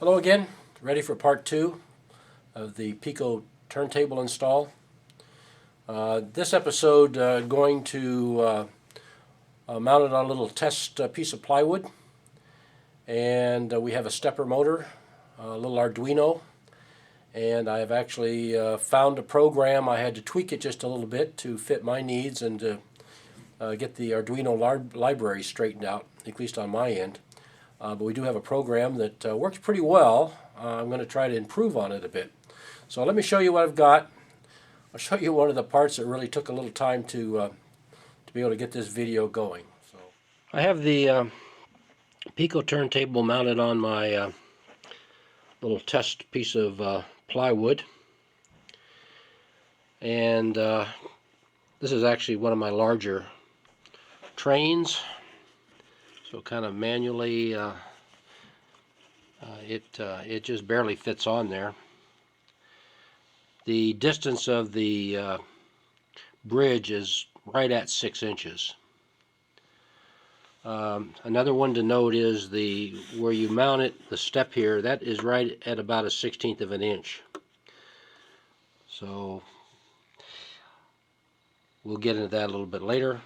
Hello again, ready for part 2 of the Peco Turntable install. This episode going to mount it on a little test piece of plywood, and we have a stepper motor, a little Arduino, and I have actually found a program. I had to tweak it just a little bit to fit my needs and to get the Arduino library straightened out, at least on my end. But we do have a program that works pretty well. I'm going to try to improve on it a bit. So let me show you what I've got. I'll show you one of the parts that really took a little time to be able to get this video going. So I have the Peco turntable mounted on my little test piece of plywood. And this is actually one of my larger trains. So kind of manually, it just barely fits on there. The distance of the bridge is right at 6 inches. Another one to note is where you mount it, the step here, that is right at about 1/16 of an inch. So we'll get into that a little bit later.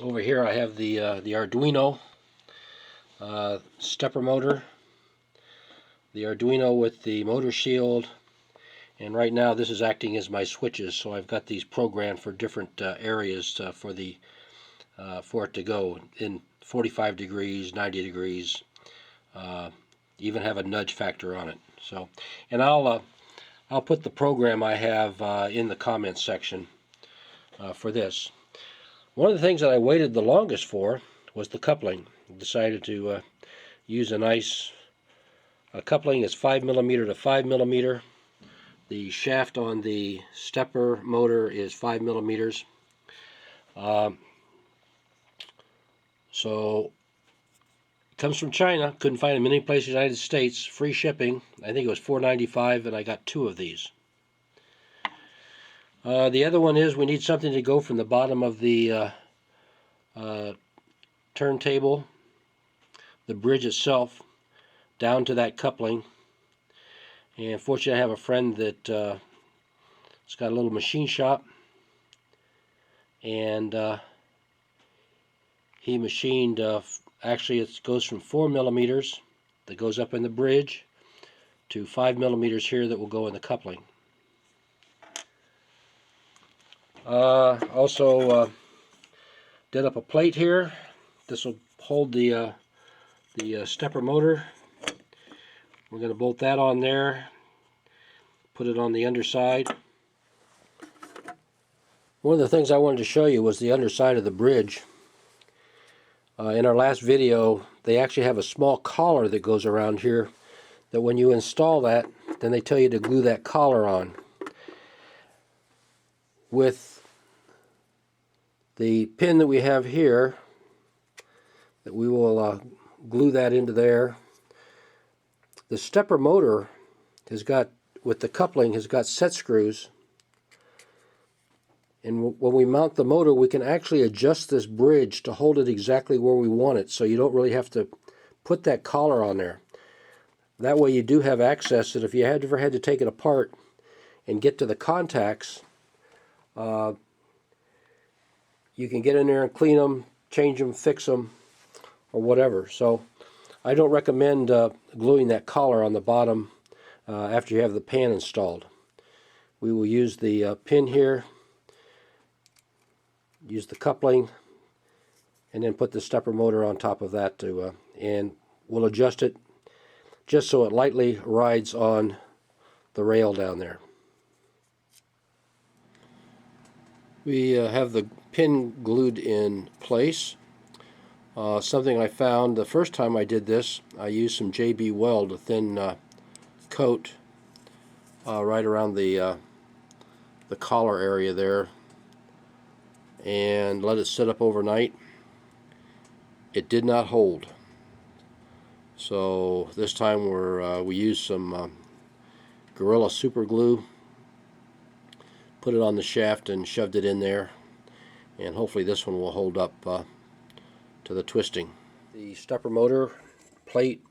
Over here I have the Arduino stepper motor, the Arduino with the motor shield, and right now this is acting as my switches. So I've got these programmed for different areas for it to go in 45 degrees, 90 degrees, even have a nudge factor on it. So, and I'll put the program I have in the comments section for this. One of the things that I waited the longest for was the coupling. I decided to use a nice coupling. It's 5mm to 5mm. The shaft on the stepper motor is 5mm. So it comes from China. Couldn't find them any place in the United States. Free shipping. I think it was $4.95, and I got 2 of these. The other one is we need something to go from the bottom of the turntable, the bridge itself, down to that coupling. And fortunately I have a friend that has got a little machine shop, and he machined, actually it goes from 4mm that goes up in the bridge to 5mm here that will go in the coupling. Also did up a plate here. This will hold the stepper motor. We're going to bolt that on there, put it on the underside. One of the things I wanted to show you was the underside of the bridge. In our last video, they actually have a small collar that goes around here, that when you install that, then they tell you to glue that collar on. With the pin that we have here, that we will glue that into there. The stepper motor has got, with the coupling, has got set screws, and when we mount the motor we can actually adjust this bridge to hold it exactly where we want it, so you don't really have to put that collar on there. That way you do have access that if you ever had to take it apart and get to the contacts, you can get in there and clean them, change them, fix them, or whatever. So I don't recommend gluing that collar on the bottom after you have the pan installed. We will use the pin here, use the coupling, and then put the stepper motor on top of that and we'll adjust it just so it lightly rides on the rail down there. We have the pin glued in place. Something I found the first time I did this, I used some JB Weld, a thin coat right around the collar area there, and let it sit up overnight. It did not hold. So this time we used some Gorilla Super Glue, put it on the shaft and shoved it in there, and hopefully this one will hold up to the twisting. The stepper motor plate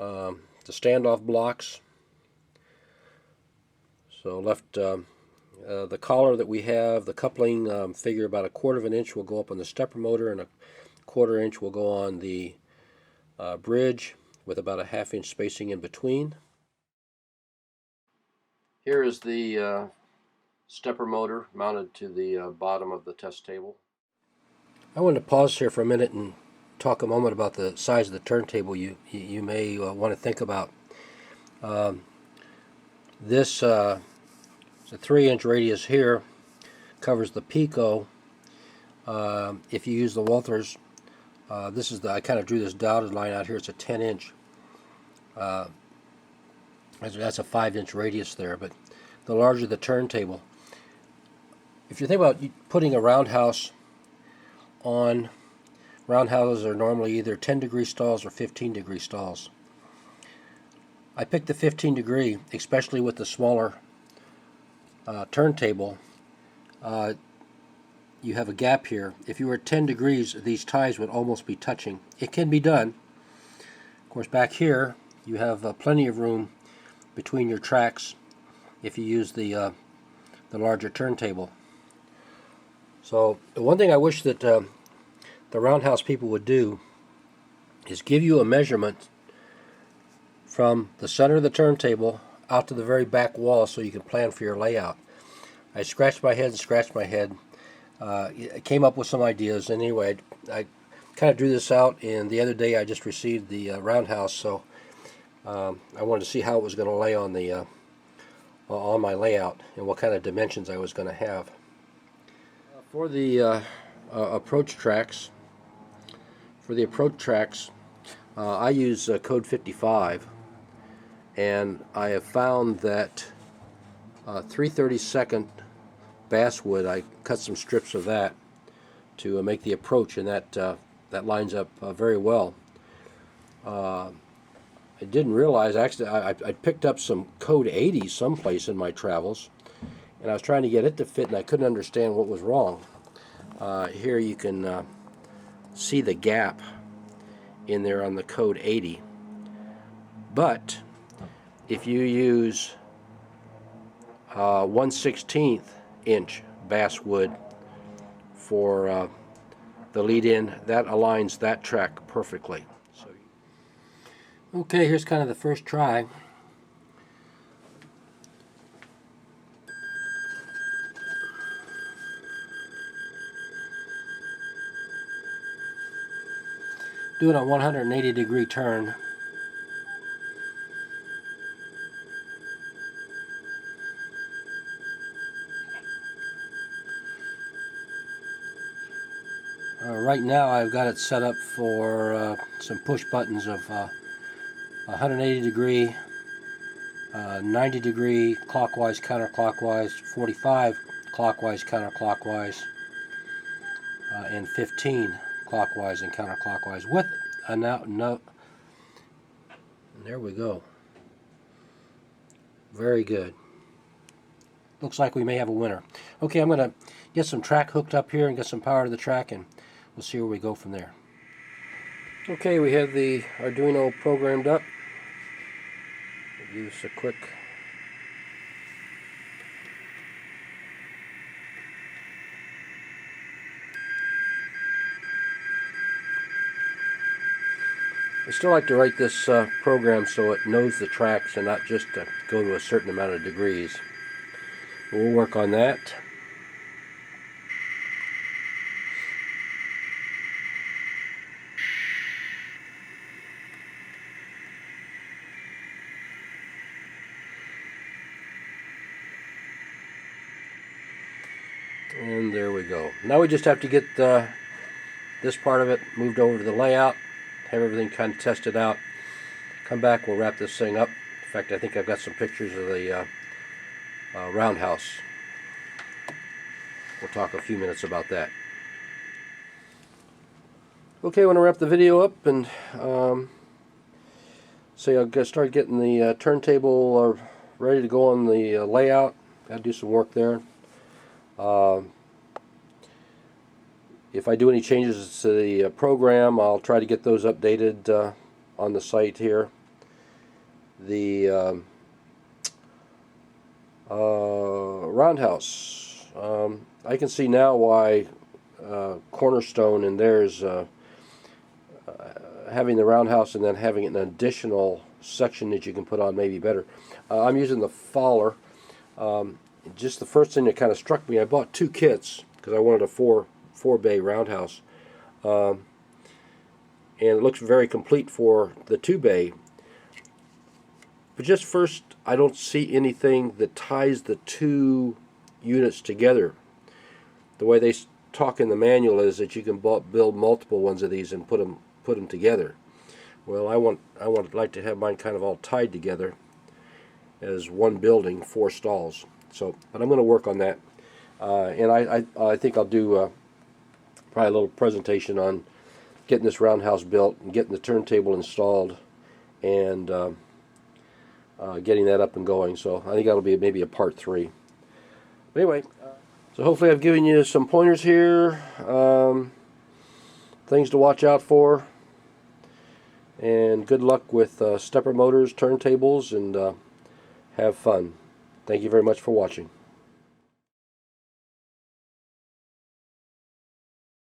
the standoff blocks. So left the collar that we have, the coupling, figure about 1/4 of an inch will go up on the stepper motor, and 1/4 inch will go on the bridge, with about a 1/2 inch spacing in between. Here is the stepper motor mounted to the bottom of the test table. I wanted to pause here for a minute and talk a moment about the size of the turntable you may want to think about. This is a 3-inch radius here, covers the Peco. If you use the Walthers, this is I kind of drew this dotted line out here. It's a 10-inch. That's a 5-inch radius there, but the larger the turntable. If you think about putting a roundhouse on, roundhouses are normally either 10-degree stalls or 15-degree stalls. I picked the 15-degree, especially with the smaller turntable. You have a gap here. If you were at 10 degrees, these ties would almost be touching. It can be done. Of course, back here you have plenty of room between your tracks if you use the larger turntable. So the one thing I wish that the roundhouse people would do is give you a measurement from the center of the turntable out to the very back wall so you can plan for your layout. I scratched my head and scratched my head. I came up with some ideas, and anyway, I kind of drew this out, and the other day I just received the roundhouse, so I wanted to see how it was going to lay on the on my layout and what kind of dimensions I was going to have. For the approach tracks, I use code 55, and I have found that 3/32 basswood, I cut some strips of that to make the approach, and that lines up very well. I didn't realize, actually, I picked up some code 80 someplace in my travels, and I was trying to get it to fit, and I couldn't understand what was wrong. Here you can see the gap in there on the code 80. But if you use 1/16 inch basswood for the lead-in, that aligns that track perfectly. Okay, here's kind of the first try. Doing a 180-degree turn. Right now I've got it set up for some push buttons of 180 degree, 90 degree clockwise, counterclockwise, 45 clockwise, counterclockwise, and 15 clockwise and counterclockwise with a note. There we go. Very good. Looks like we may have a winner. Okay, I'm going to get some track hooked up here and get some power to the track, and we'll see where we go from there. Okay, we have the Arduino programmed up. Use a quick I still like to write this program so it knows the tracks and not just go to a certain amount of degrees. We'll work on that. And there we go. Now we just have to get this part of it moved over to the layout, have everything kind of tested out, come back, we'll wrap this thing up. In fact, I think I've got some pictures of the roundhouse. We'll talk a few minutes about that. Okay, I want to wrap the video up and say I'll start getting the turntable ready to go on the layout. Got to do some work there. If I do any changes to the program, I'll try to get those updated on the site here. the roundhouse. I can see now why Cornerstone and theirs having the roundhouse and then having an additional section that you can put on may be better. I'm using the Fowler. Just the first thing that kind of struck me, I bought 2 kits because I wanted a 4-bay roundhouse. And it looks very complete for the 2-bay. But just first, I don't see anything that ties the 2 units together. The way they talk in the manual is that you can build multiple ones of these and put them together. Well, I would like to have mine kind of all tied together as one building, 4 stalls. So, but I'm going to work on that, and I think I'll do probably a little presentation on getting this roundhouse built and getting the turntable installed and getting that up and going. So I think that'll be maybe a part 3. But anyway, so hopefully I've given you some pointers here, things to watch out for, and good luck with stepper motors, turntables, and have fun. Thank you very much for watching.